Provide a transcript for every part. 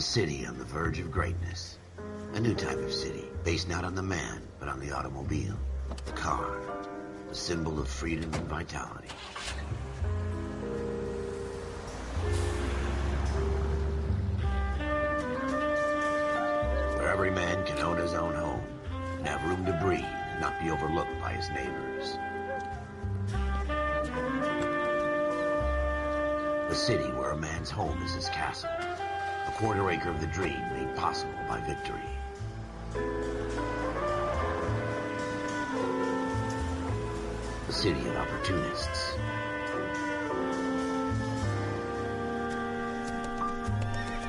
city on the verge of greatness. A new type of city, based not on the man, but on the automobile. The car. The symbol of freedom and vitality. Where every man can own his own home, and have room to breathe, and not be overlooked by his neighbors. A city where a man's home is his castle. A quarter acre of the dream made possible by victory. A city of opportunists.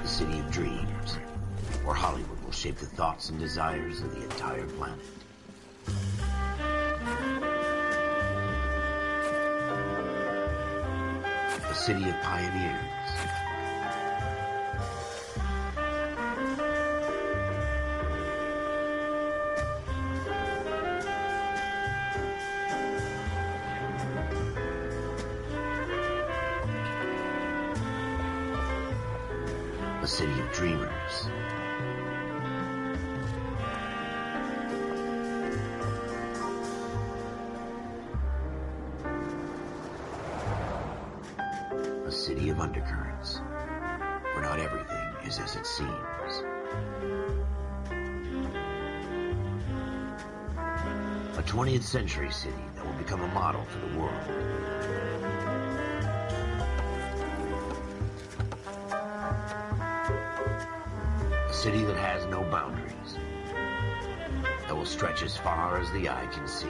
A city of dreams, where Hollywood will shape the thoughts and desires of the entire planet. A city of pioneers. A city of dreamers. A city of undercurrents, where not everything is as it seems. A 20th century city that will become a model for the world. A city that has no boundaries, that will stretch as far as the eye can see.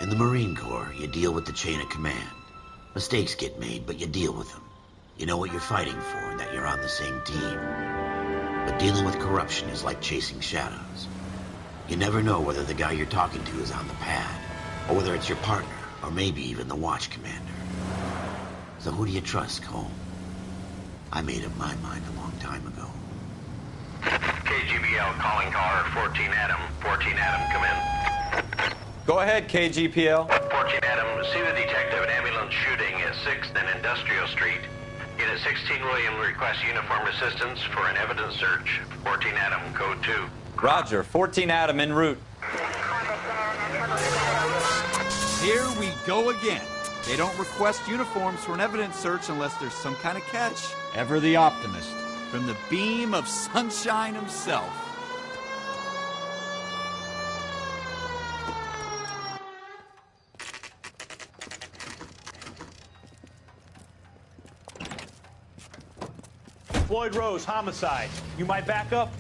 In the Marine Corps, you deal with the chain of command. Mistakes get made, but you deal with them. You know what you're fighting for and that you're on the same team. But dealing with corruption is like chasing shadows. You never know whether the guy you're talking to is on the pad, or whether it's your partner, or maybe even the watch commander. So who do you trust, Cole? I made up my mind a long time ago. KGBL calling caller 14 Adam. 14 Adam, come in. Go ahead, KGPL. 14 Adam, see the detective at ambulance shooting at 6th and Industrial Street. Get at 16 William, request uniform assistance for an evidence search. 14 Adam, code 2. Roger, 14 Adam en route. Here we go again. They don't request uniforms for an evidence search unless there's some kind of catch. Ever the optimist. From the beam of sunshine himself. Floyd Rose, homicide. You might back up?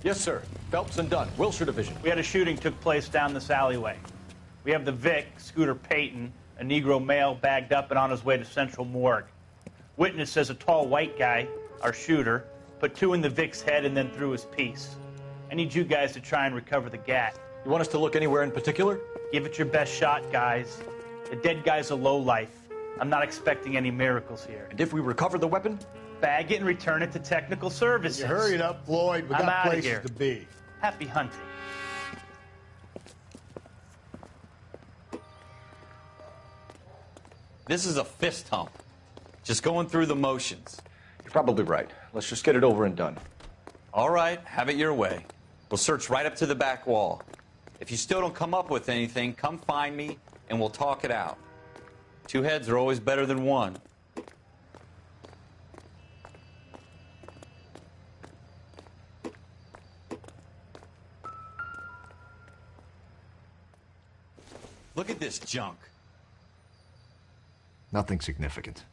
Yes, sir. Phelps and Dunn, Wilshire Division. We had a shooting took place down this alleyway. We have the Vic, Scooter Payton, a Negro male bagged up and on his way to Central Morgue. Witness says a tall white guy, our shooter, put 2 in the Vic's head and then threw his piece. I need you guys to try and recover the gat. You want us to look anywhere in particular? Give it your best shot, guys. The dead guy's a lowlife. I'm not expecting any miracles here. And if we recover the weapon? Bag it and return it to technical services. You hurry it up, Floyd. We I'm got outta places here. to be. Happy hunting. This is a fist hump. Just going through the motions. You're probably right. Let's just get it over and done. All right, have it your way. We'll search right up to the back wall. If you still don't come up with anything, come find me and we'll talk it out. 2 heads are always better than 1. Look at this junk. Nothing significant.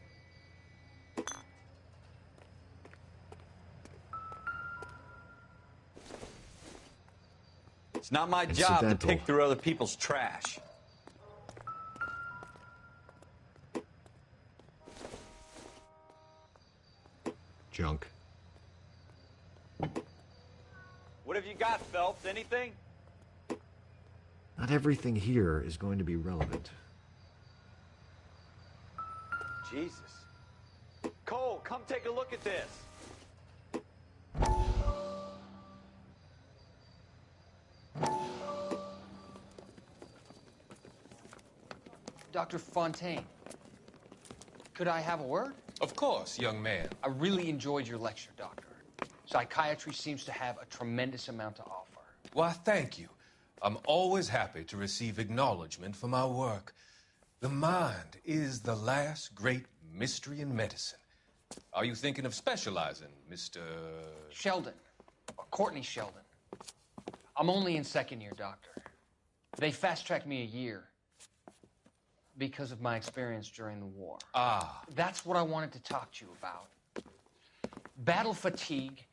It's not my job to pick through other people's trash. Junk. What have you got, Phelps? Anything? Not everything here is going to be relevant. Jesus. Cole, come take a look at this. Dr. Fontaine, could I have a word? Of course, young man. I really enjoyed your lecture, Doctor. Psychiatry seems to have a tremendous amount to offer. Why, thank you. I'm always happy to receive acknowledgement for my work. The mind is the last great mystery in medicine. Are you thinking of specializing, Mr. Sheldon, or Courtney Sheldon. I'm only in second year, Doctor. They fast-tracked me a year because of my experience during the war. Ah. That's what I wanted to talk to you about. Battle fatigue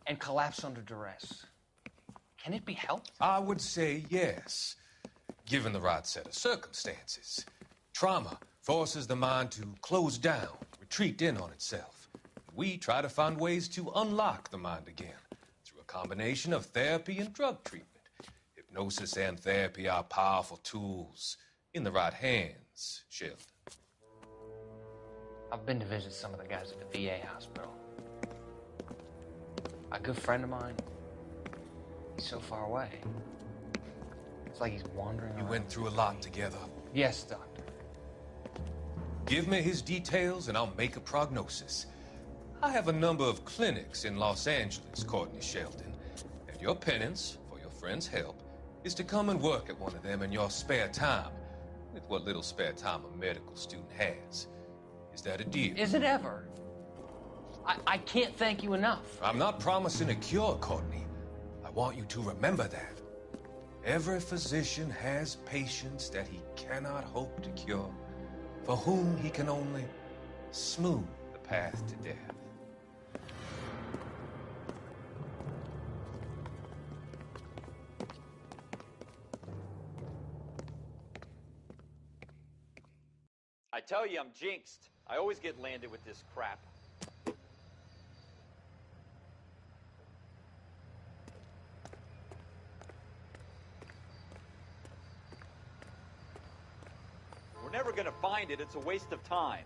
and collapse under duress. Can it be helped? I would say yes, given the right set of circumstances. Trauma forces the mind to close down, retreat in on itself. We try to find ways to unlock the mind again through a combination of therapy and drug treatment. Hypnosis and therapy are powerful tools in the right hands, Sheldon. I've been to visit some of the guys at the VA hospital. A good friend of mine, he's so far away. It's like he's wandering You around. went through a lot together. Yes, Doctor. Give me his details and I'll make a prognosis. I have a number of clinics in Los Angeles, Courtney Sheldon, and your penance, for your friend's help, is to come and work at one of them in your spare time, with what little spare time a medical student has. Is that a deal? Is it ever? I can't thank you enough. I'm not promising a cure, Courtney. I want you to remember that. Every physician has patients that he cannot hope to cure, for whom he can only smooth the path to death. I tell you, I'm jinxed. I always get landed with this crap. We're never gonna find it. It's a waste of time.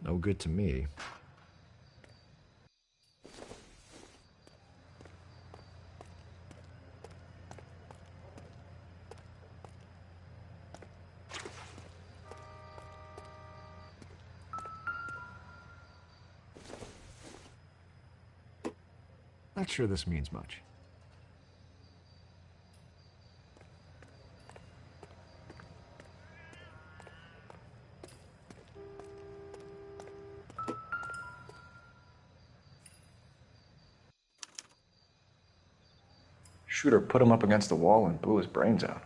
No good to me. Not sure this means much. Shooter put him up against the wall and blew his brains out.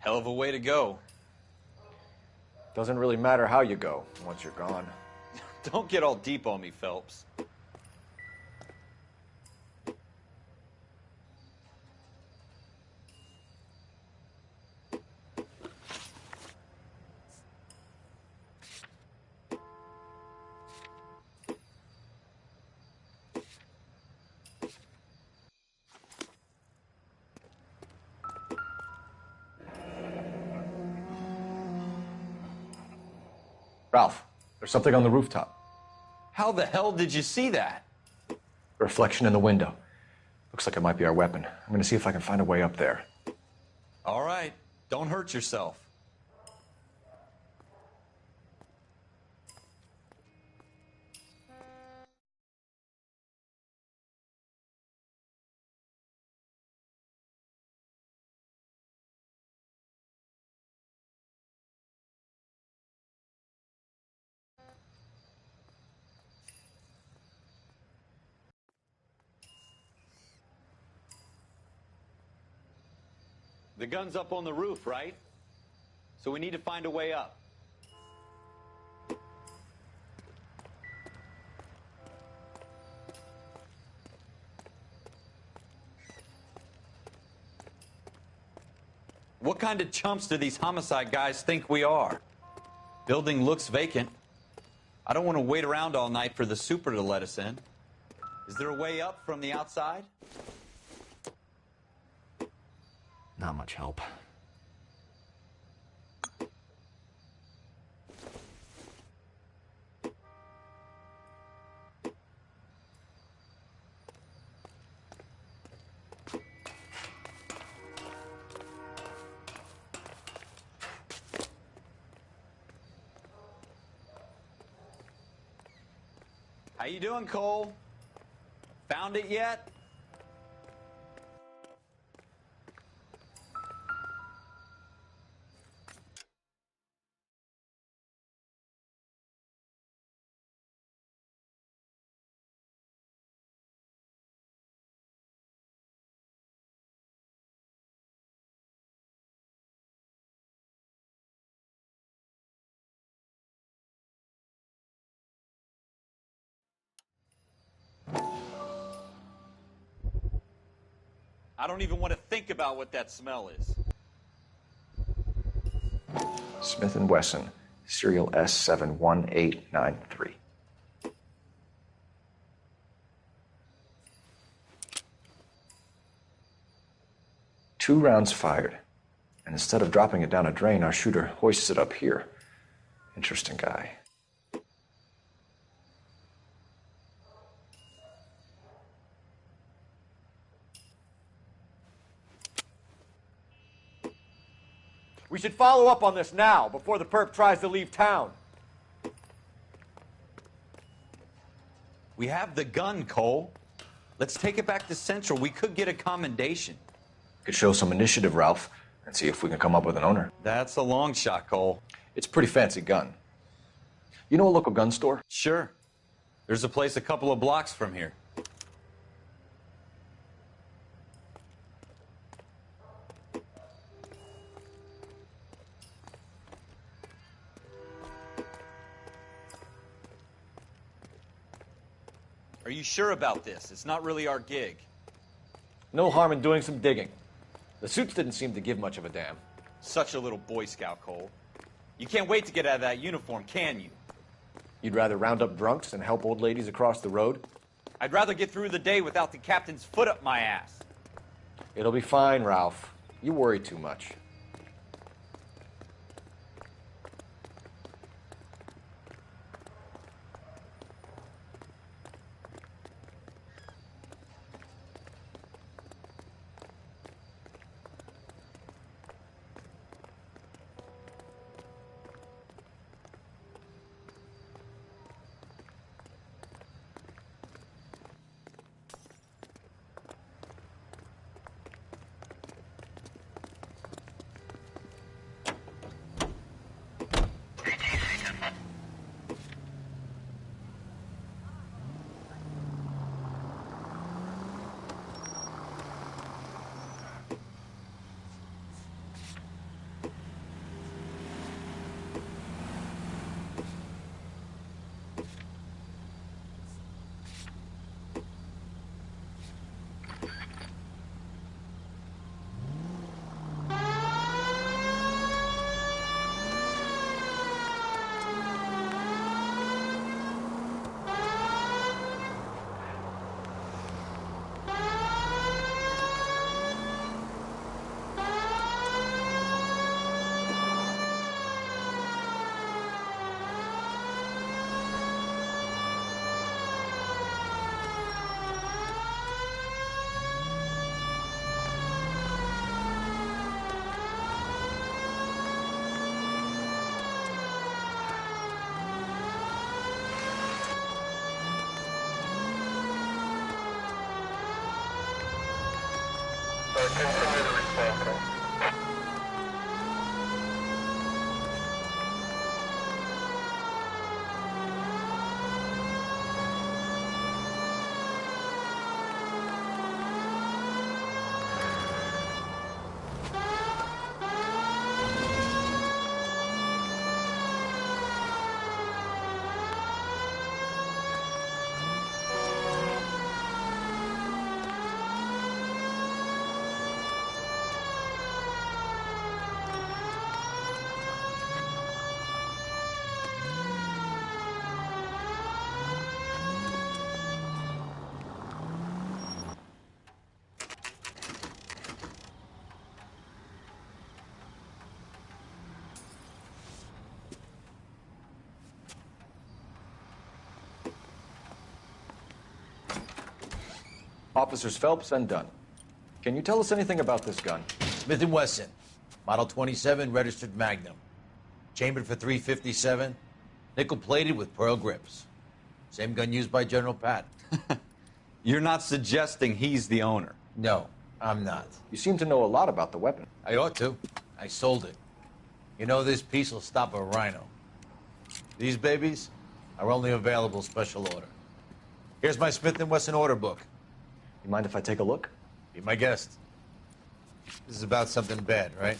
Hell of a way to go. Doesn't really matter how you go once you're gone. Don't get all deep on me, Phelps. Ralph, there's something on the rooftop. How the hell did you see that? A reflection in the window. Looks like it might be our weapon. I'm gonna see if I can find a way up there. All right, don't hurt yourself. The gun's up on the roof, right? So we need to find a way up. What kind of chumps do these homicide guys think we are? Building looks vacant. I don't want to wait around all night for the super to let us in. Is there a way up from the outside? Not much help. How you doing, Cole? Found it yet? I don't even want to think about what that smell is. Smith & Wesson, serial S71893. Two rounds fired, and instead of dropping it down a drain, our shooter hoists it up here. Interesting guy. We should follow up on this now, before the perp tries to leave town. We have the gun, Cole. Let's take it back to Central. We could get a commendation. Could show some initiative, Ralph, and see if we can come up with an owner. That's a long shot, Cole. It's a pretty fancy gun. You know a local gun store? Sure. There's a place a couple of blocks from here. Are you sure about this? It's not really our gig. No harm in doing some digging. The suits didn't seem to give much of a damn. Such a little Boy Scout, Cole. You can't wait to get out of that uniform, can you? You'd rather round up drunks than help old ladies across the road? I'd rather get through the day without the captain's foot up my ass. It'll be fine, Ralph. You worry too much. Officers Phelps and Dunn. Can you tell us anything about this gun? Smith & Wesson, Model 27, registered Magnum. Chambered for .357, nickel-plated with pearl grips. Same gun used by General Patton. You're not suggesting he's the owner. No, I'm not. You seem to know a lot about the weapon. I ought to. I sold it. You know, this piece will stop a rhino. These babies are only available special order. Here's my Smith & Wesson order book. You mind if I take a look? Be my guest. This is about something bad, right?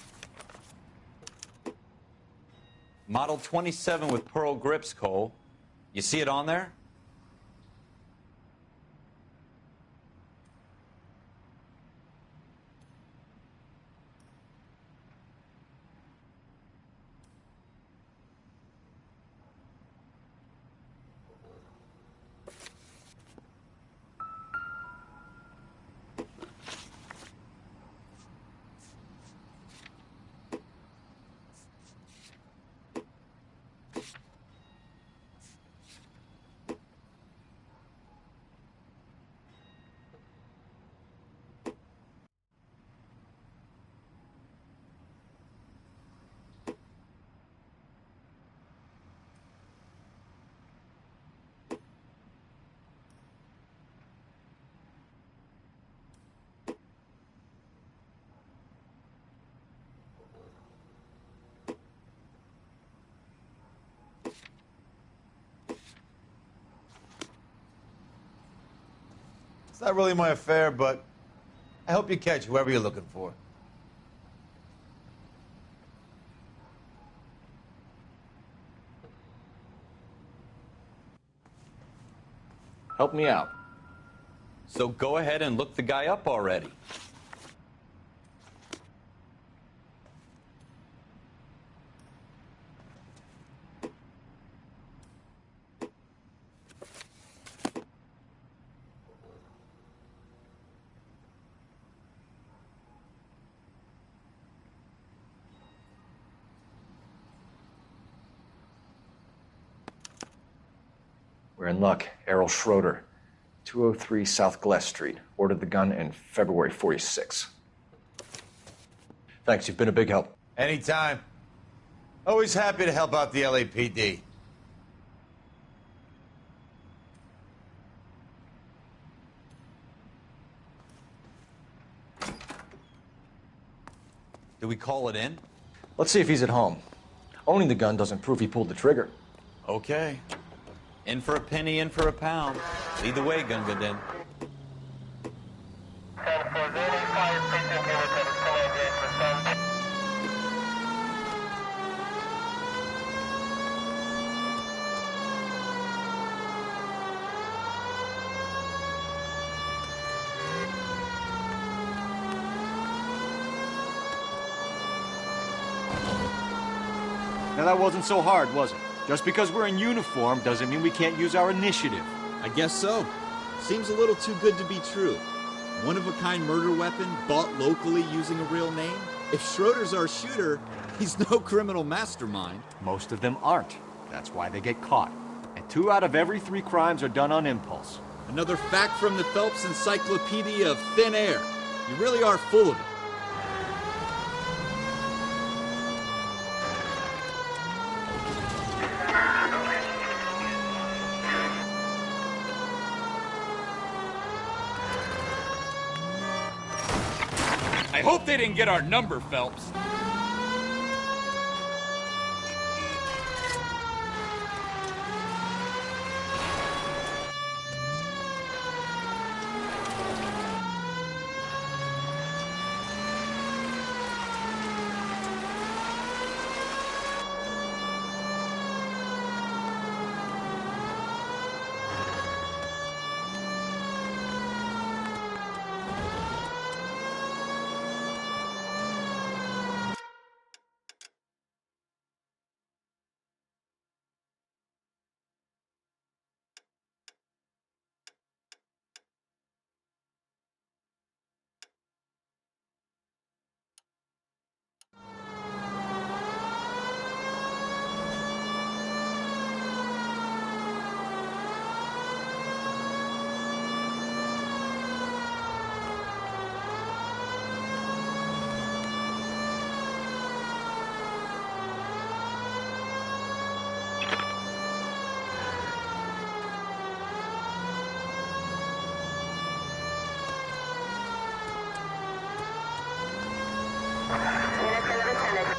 Model 27 with pearl grips, Cole. You see it on there? It's not really my affair, but I hope you catch whoever you're looking for. Help me out. So go ahead and look the guy up already. We're in luck. Errol Schroeder, 203 South Glass Street. Ordered the gun in February 46. Thanks, you've been a big help. Anytime. Always happy to help out the LAPD. Do we call it in? Let's see if he's at home. Owning the gun doesn't prove he pulled the trigger. Okay. In for a penny, in for a pound. Lead the way, Gungadin. Now that wasn't so hard, was it? Just because we're in uniform doesn't mean we can't use our initiative. I guess so. Seems a little too good to be true. One-of-a-kind murder weapon bought locally using a real name? If Schroeder's our shooter, he's no criminal mastermind. Most of them aren't. That's why they get caught. And 2 out of every 3 crimes are done on impulse. Another fact from the Phelps Encyclopedia of Thin Air. You really are full of it. I hope they didn't get our number, Phelps. Units in the vicinity.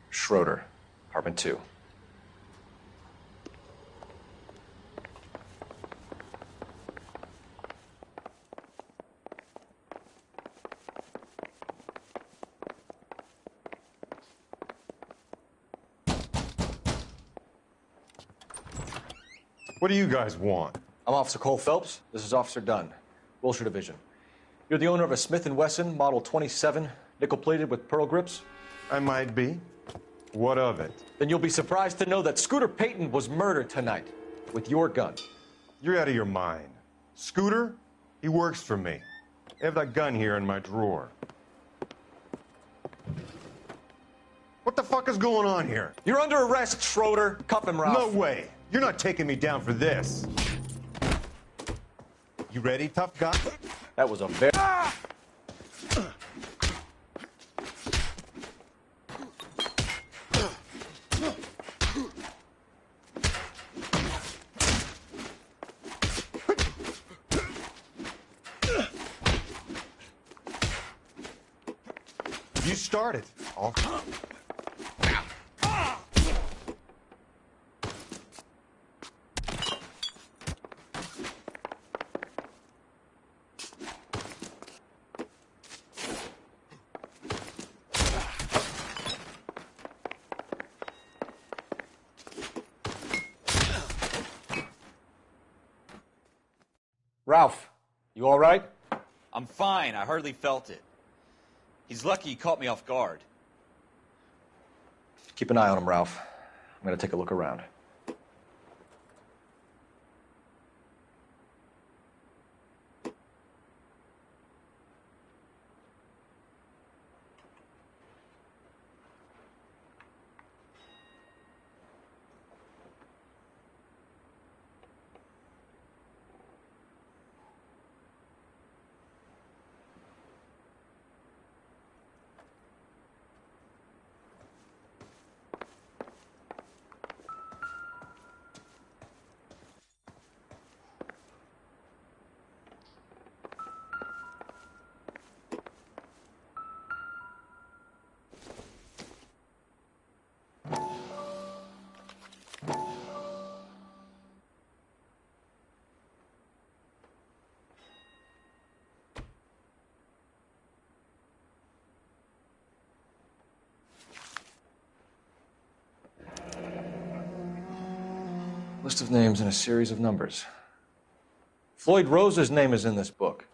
Schroeder, apartment 2. What do you guys want? I'm Officer Cole Phelps. This is Officer Dunn, Wilshire Division. You're the owner of a Smith & Wesson Model 27, nickel-plated with pearl grips? I might be. What of it? Then you'll be surprised to know that Scooter Payton was murdered tonight with your gun. You're out of your mind. Scooter? He works for me. I have that gun here in my drawer. What the fuck is going on here? You're under arrest, Schroeder. Cuff him, Ralph. No way. You're not taking me down for this. You ready, tough guy? That was a very... You started. Ralph, you all right? I'm fine. I hardly felt it. He's lucky he caught me off guard. Keep an eye on him, Ralph. I'm going to take a look around. List of names and a series of numbers. Floyd Rose's name is in this book.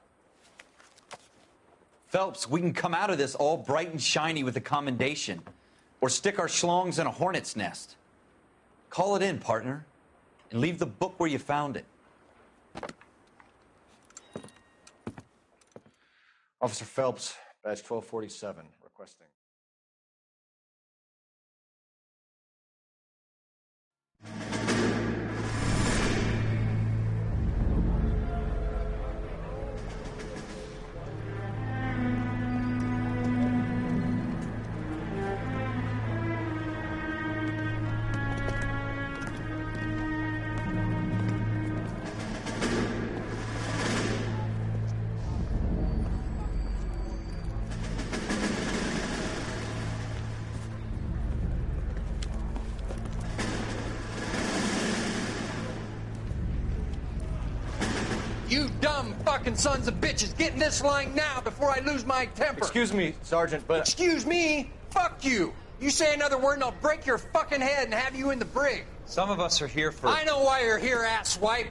Phelps, we can come out of this all bright and shiny with a commendation. Or stick our schlongs in a hornet's nest. Call it in, partner. And leave the book where you found it. Officer Phelps, badge 1247, requesting. You dumb fucking sons of bitches, get in this line now before I lose my temper. Excuse me, Sergeant, but... Excuse me? Fuck you. You say another word and I'll break your fucking head and have you in the brig. Some of us are here for... I know why you're here, asswipe.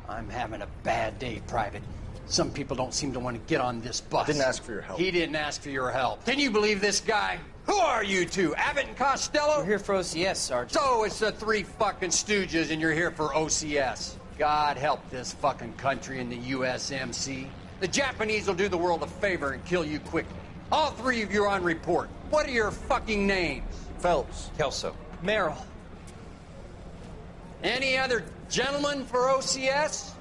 I'm having a bad day, Private. Some people don't seem to want to get on this bus. I didn't ask for your help. He didn't ask for your help. Can you believe this guy? Who are you two? Abbott and Costello? We're here for OCS, Sergeant. So it's the three fucking stooges and you're here for OCS. God help this fucking country and the USMC. The Japanese will do the world a favor and kill you quickly. All three of you are on report. What are your fucking names? Phelps. Kelso. Merrill. Any other gentlemen for OCS?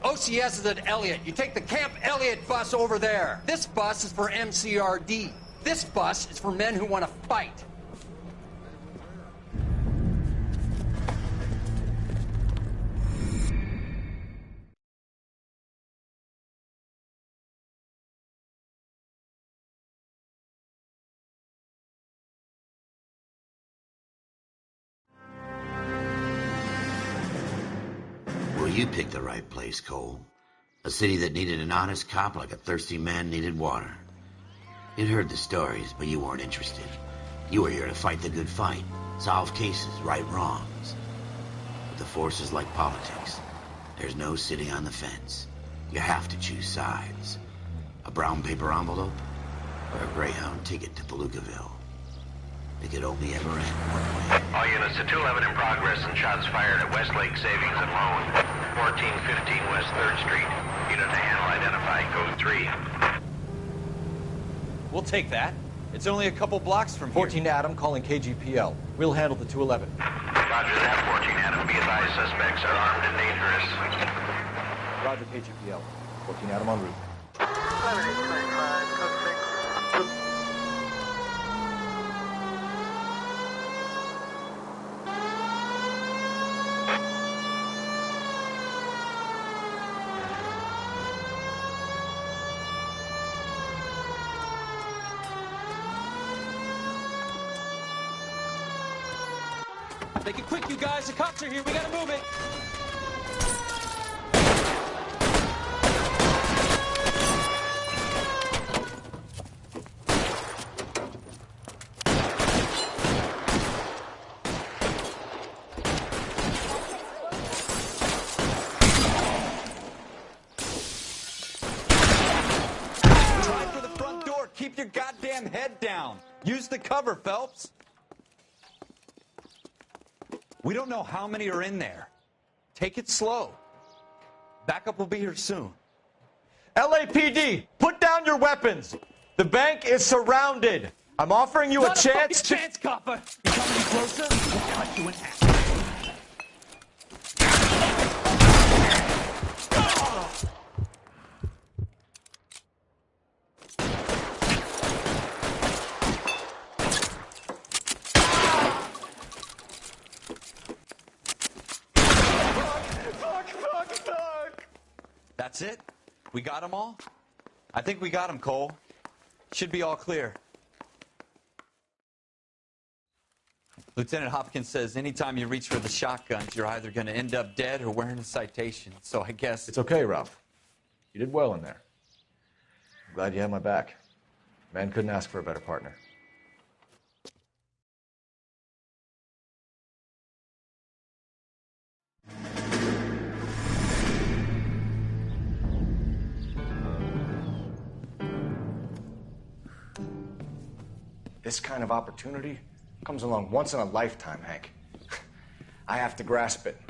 OCS is at Elliott. You take the Camp Elliott bus over there. This bus is for MCRD. This bus is for men who want to fight. Well, you picked the right place, Cole. A city that needed an honest cop like a thirsty man needed water. You'd heard the stories, but you weren't interested. You were here to fight the good fight, solve cases, right wrongs. But the force is like politics. There's no sitting on the fence. You have to choose sides. A brown paper envelope or a Greyhound ticket to Palookaville. It could only ever end one way. All units to 211 in progress and shots fired at Westlake Savings and Loan, 1415 West 3rd Street. Unit to handle identified, code 3. We'll take that. It's only a couple blocks from here. 14 Adam calling KGPL. We'll handle the 211. Roger that, 14 Adam. Be advised, suspects are armed and dangerous. Roger, KGPL. 14 Adam en route. 11-825, code 6. Make it quick, you guys. The cops are here. We gotta move it. Try for the front door. Keep your goddamn head down. Use the cover, Phelps. We don't know how many are in there. Take it slow. Backup will be here soon. LAPD, put down your weapons. The bank is surrounded. I'm offering you a chance to... chance, copper. You come any closer, we'll cut you in half. That's it? We got them all? I think we got them, Cole. Should be all clear. Lieutenant Hopkins says anytime you reach for the shotguns, you're either going to end up dead or wearing a citation. So I guess... It's okay, Ralph. You did well in there. I'm glad you had my back. Man couldn't ask for a better partner. This kind of opportunity comes along once in a lifetime, Hank. I have to grasp it.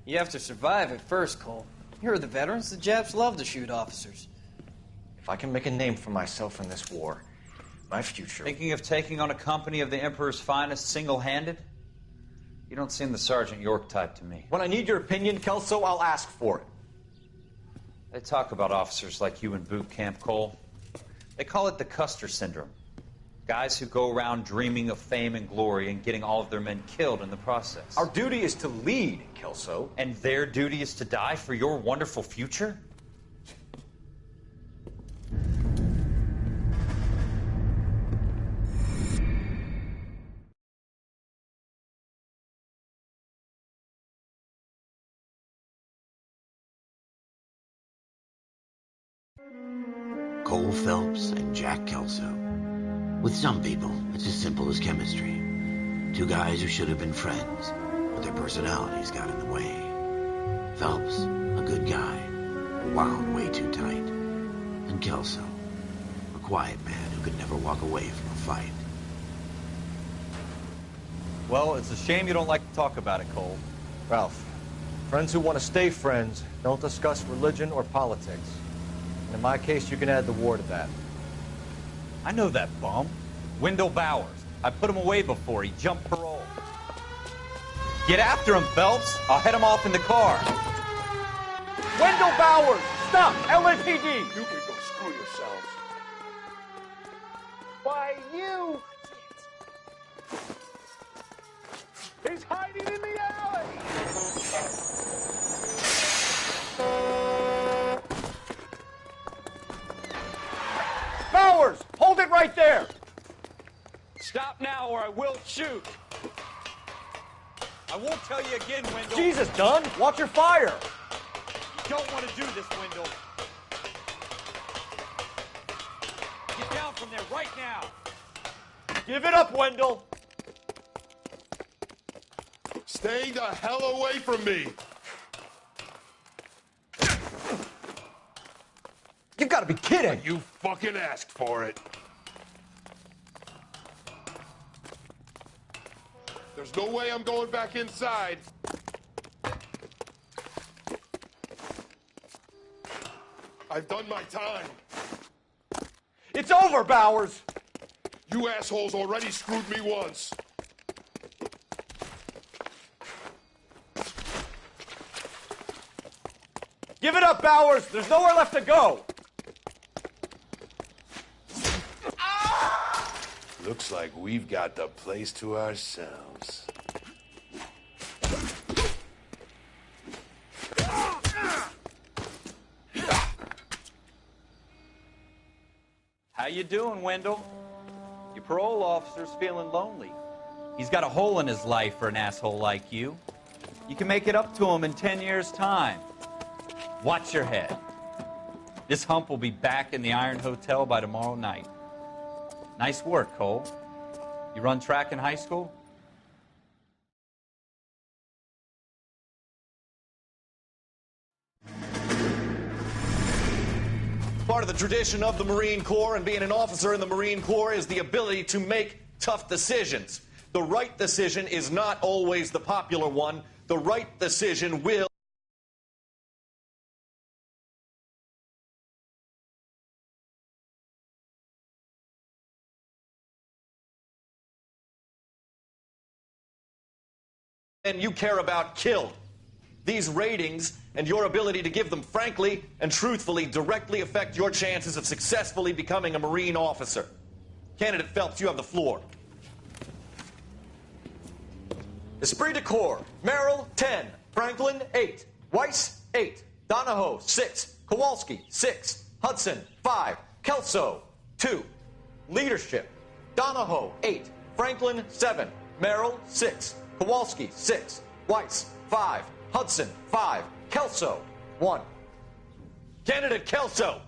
You have to survive it first, Cole. Here are the veterans. The Japs love to shoot officers. If I can make a name for myself in this war, my future... Thinking of taking on a company of the Emperor's finest single-handed? You don't seem the Sergeant York type to me. When I need your opinion, Kelso, I'll ask for it. They talk about officers like you in boot camp, Cole. They call it the Custer syndrome. Guys who go around dreaming of fame and glory and getting all of their men killed in the process. Our duty is to lead, Kelso. And their duty is to die for your wonderful future? Cole Phelps and Jack Kelso. With some people, it's as simple as chemistry. Two guys who should have been friends, but their personalities got in the way. Phelps, a good guy, wound way too tight. And Kelso, a quiet man who could never walk away from a fight. Well, it's a shame you don't like to talk about it, Cole. Ralph, friends who want to stay friends don't discuss religion or politics. And in my case, you can add the war to that. I know that bum. Wendell Bowers. I put him away before. He jumped parole. Get after him, Phelps. I'll head him off in the car. Wendell Bowers! Stop! LAPD! You can go screw yourselves. Why, you... He's hiding in the alley! Bowers! Hold it right there! Stop now or I will shoot. I won't tell you again, Wendell. Jesus, Dunn! Watch your fire! You don't want to do this, Wendell. Get down from there right now. Give it up, Wendell! Stay the hell away from me! You gotta be kidding! You fucking asked for it. There's no way I'm going back inside. I've done my time. It's over, Bowers! You assholes already screwed me once. Give it up, Bowers! There's nowhere left to go! Looks like we've got the place to ourselves. How you doing, Wendell? Your parole officer's feeling lonely. He's got a hole in his life for an asshole like you. You can make it up to him in 10 years' time. Watch your head. This hump will be back in the Iron Hotel by tomorrow night. Nice work, Cole. You run track in high school? Part of the tradition of the Marine Corps and being an officer in the Marine Corps is the ability to make tough decisions. The right decision is not always the popular one. The right decision will... and you care about killed. These ratings and your ability to give them frankly and truthfully directly affect your chances of successfully becoming a Marine officer. Candidate Phelps, you have the floor. Esprit de Corps, Merrill, 10. Franklin, 8. Weiss, 8. Donahoe, 6. Kowalski, 6. Hudson, 5. Kelso, 2. Leadership, Donahoe, 8. Franklin, 7. Merrill, 6. Kowalski, 6. Weiss, 5. Hudson, 5. Kelso, 1. Candidate Kelso!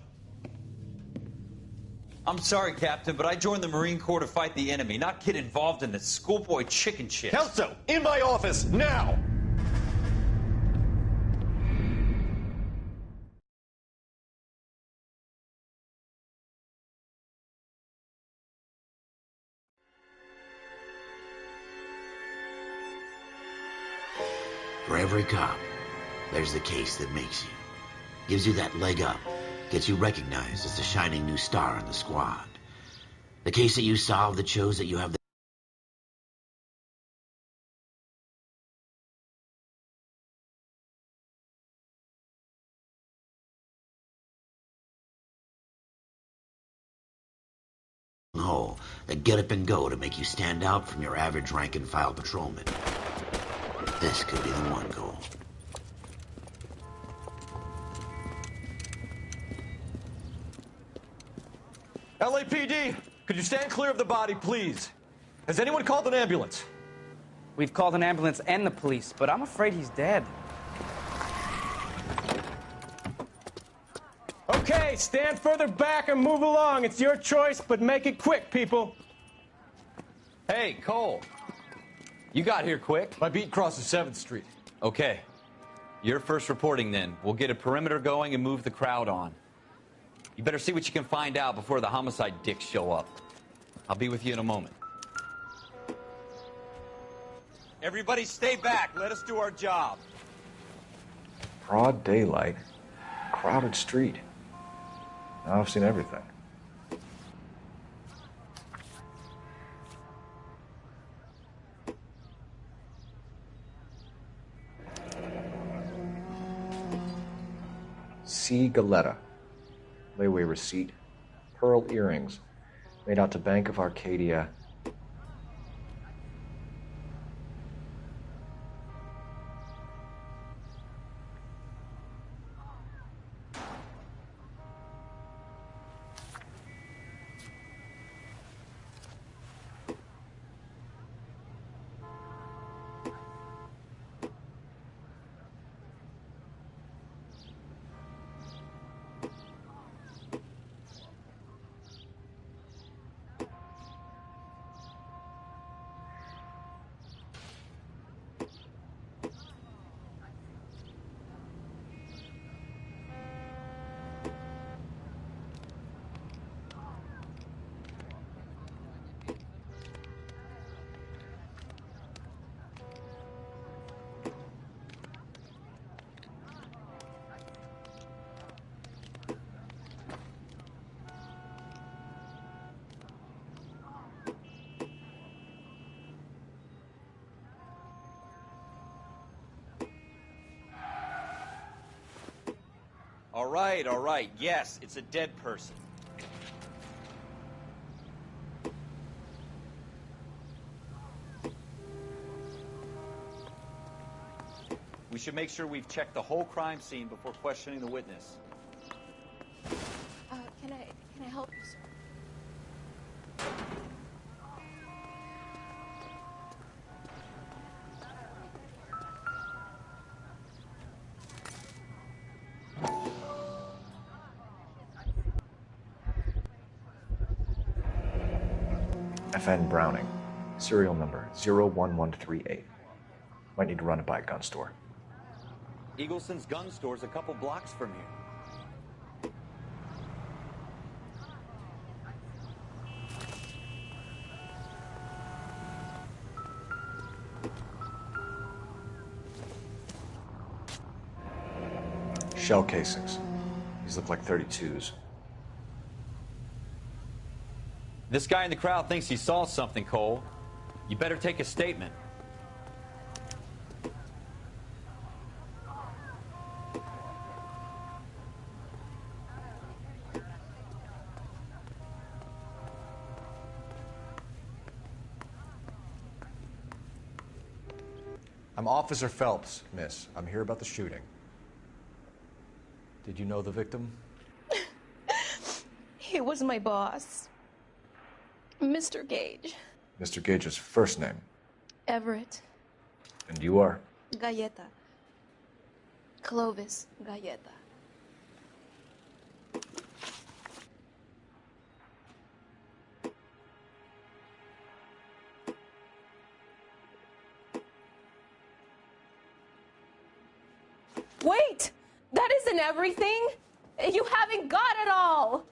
I'm sorry, Captain, but I joined the Marine Corps to fight the enemy, not get involved in this schoolboy chicken shit. Kelso, in my office, now! For every cop, there's the case that makes you. Gives you that leg up. Gets you recognized as the shining new star in the squad. The case that you solved that shows that you have the hole that get up and go to make you stand out from your average rank and file patrolman. This could be the one goal. LAPD, could you stand clear of the body, please? Has anyone called an ambulance? We've called an ambulance and the police, but I'm afraid he's dead. Okay, stand further back and move along. It's your choice, but make it quick, people. Hey, Cole. You got here quick. My beat crosses 7th Street. Okay. You're first reporting then. We'll get a perimeter going and move the crowd on. You better see what you can find out before the homicide dicks show up. I'll be with you in a moment. Everybody stay back. Let us do our job. Broad daylight, crowded street. Now I've seen everything. C. Galetta. Layaway receipt. Pearl earrings. Made out to Bank of Arcadia. All right. Yes, it's a dead person. We should make sure we've checked the whole crime scene before questioning the witness. Can I help you, sir? FN Browning. Serial number 01138. Might need to run it by a gun store. Eagleson's gun store's a couple blocks from here. Shell casings. These look like 32s. This guy in the crowd thinks he saw something, Cole. You better take a statement. I'm Officer Phelps, miss. I'm here about the shooting. Did you know the victim? He was my boss. Mr. Gage. Mr. Gage's first name. Everett. And you are? Galleta. Clovis Galleta. Wait! That isn't everything! You haven't got it all!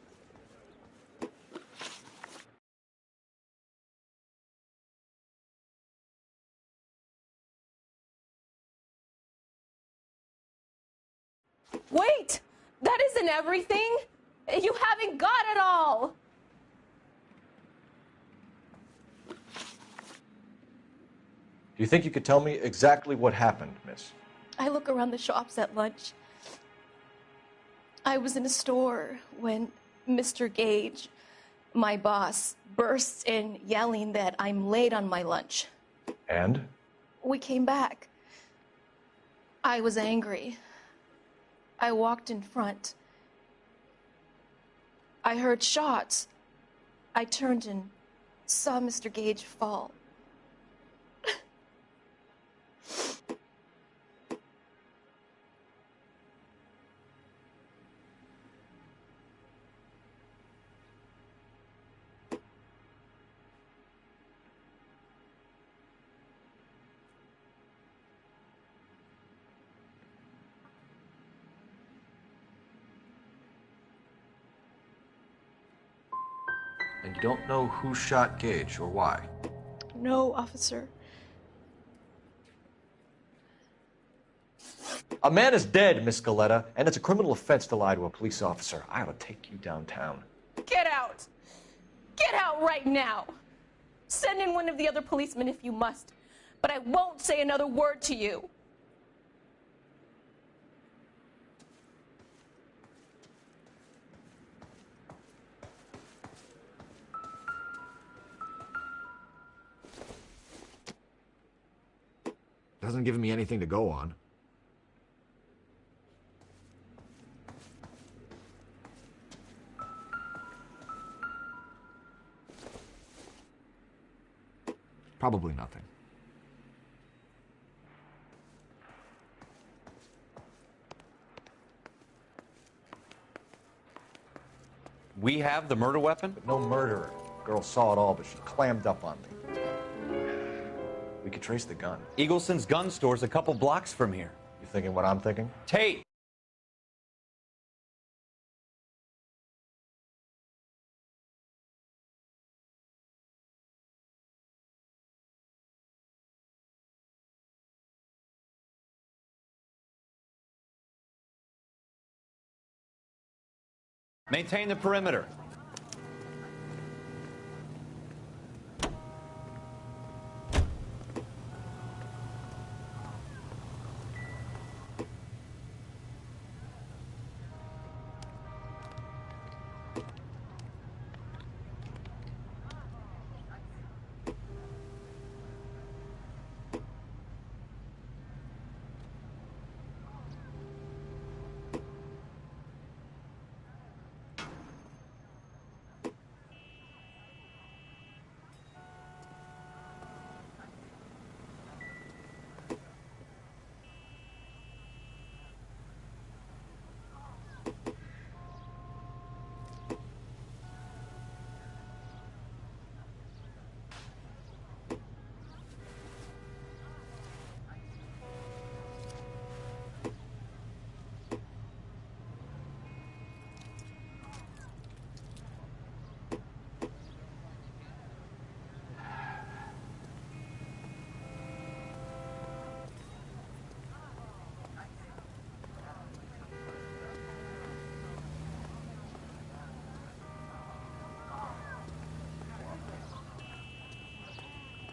Wait! That isn't everything. You haven't got it all. Do you think you could tell me exactly what happened, miss? I look around the shops at lunch. I was in a store when Mr. Gage, my boss, bursts in yelling that I'm late on my lunch. And? We came back. I was angry. I walked in front. I heard shots. I turned and saw Mr. Gage fall. And you don't know who shot Gage or why? No, officer. A man is dead, Miss Galetta, and it's a criminal offense to lie to a police officer. I ought to take you downtown. Get out! Get out right now! Send in one of the other policemen if you must, but I won't say another word to you. Doesn't give me anything to go on. Probably nothing. We have the murder weapon? But no murderer. Girl saw it all, but she clammed up on me. We could trace the gun. Eagleson's gun store's a couple blocks from here. You thinking what I'm thinking? Tate! Maintain the perimeter.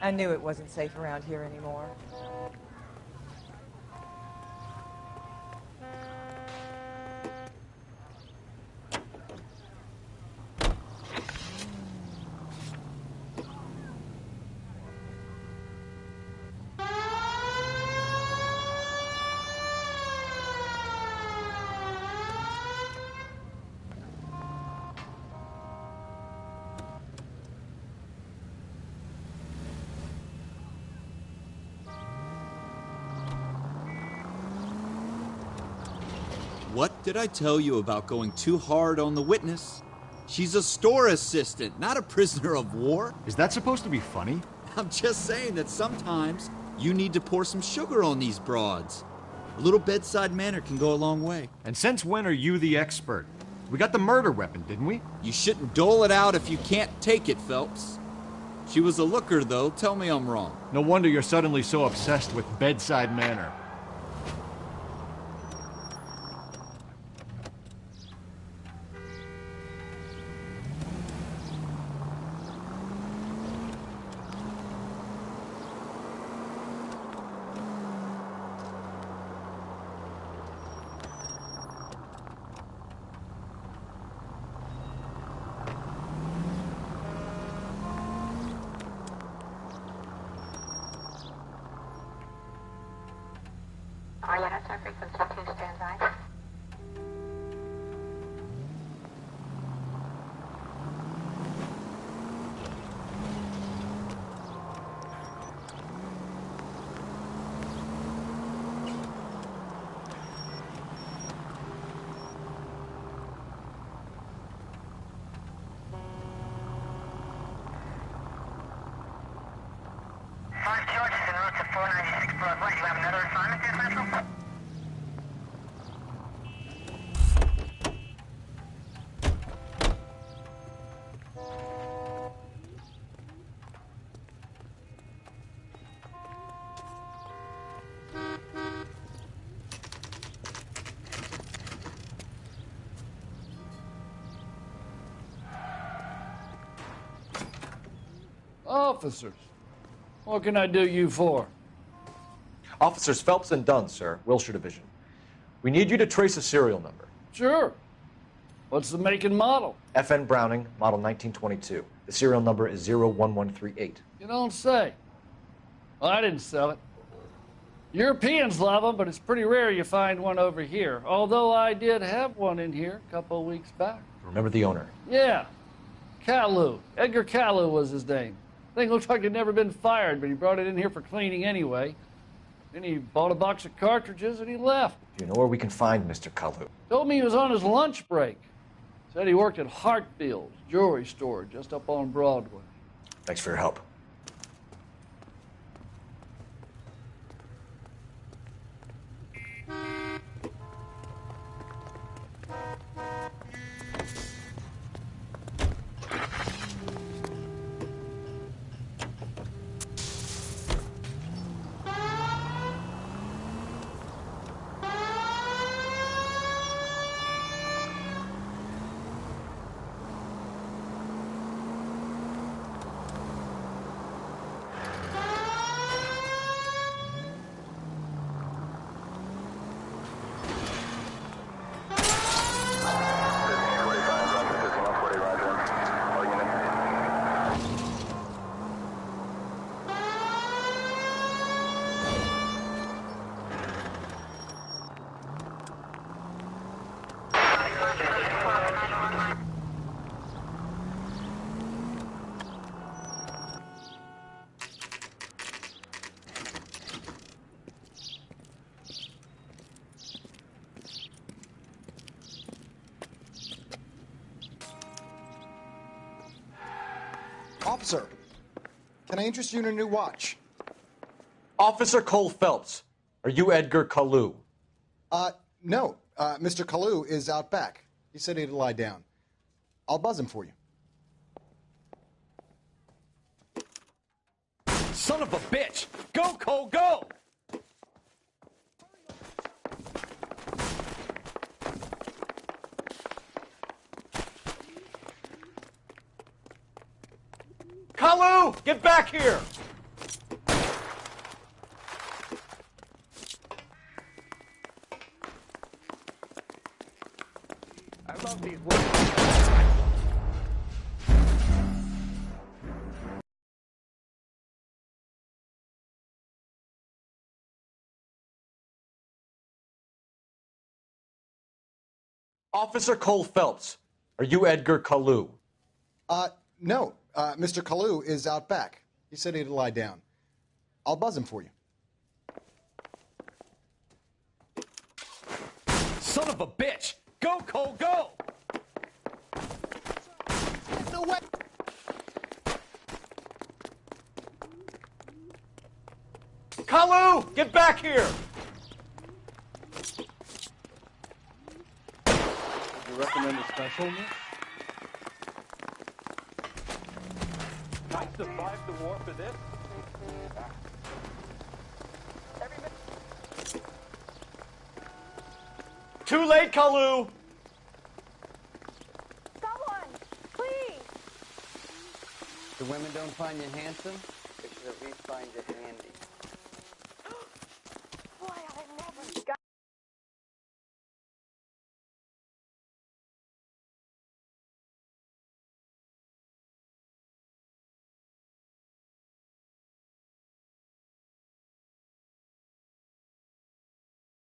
I knew it wasn't safe around here anymore. What did I tell you about going too hard on the witness? She's a store assistant, not a prisoner of war. Is that supposed to be funny? I'm just saying that sometimes you need to pour some sugar on these broads. A little bedside manner can go a long way. And since when are you the expert? We got the murder weapon, didn't we? You shouldn't dole it out if you can't take it, Phelps. She was a looker, though. Tell me I'm wrong. No wonder you're suddenly so obsessed with bedside manner. Star frequency 2, stand by. Officers, what can I do you for? Officers Phelps and Dunn, sir, Wilshire Division. We need you to trace a serial number. Sure. What's the make and model? FN Browning, model 1922. The serial number is 01138. You don't say. Well, I didn't sell it. Europeans love them, but it's pretty rare you find one over here. Although I did have one in here a couple of weeks back. Remember the owner? Yeah. Caillou. Edgar Caillou was his name. Thing looks like it'd never been fired, but he brought it in here for cleaning anyway. Then he bought a box of cartridges and he left. Do you know where we can find Mr. Kalu? Told me he was on his lunch break. Said he worked at Hartfield's jewelry store just up on Broadway. Thanks for your help. Officer, can I interest you in a new watch? Officer Cole Phelps, are you Edgar Kalu? No. Mr. Kalu is out back. He said he'd lie down. I'll buzz him for you. Son of a bitch! Go, Cole, go! Kalu, get back here! I love these words. Officer Cole Phelps, are you Edgar Kalu? No. Mr. Kalu is out back. He said he'd lie down. I'll buzz him for you. Son of a bitch! Go, Cole, go! No way! Kalu, get back here! Would you recommend a special, miss? I survived the war for this? Too late, Kalu! Someone, please! The women don't find you handsome? They should at least find you handy. Boy, I never got...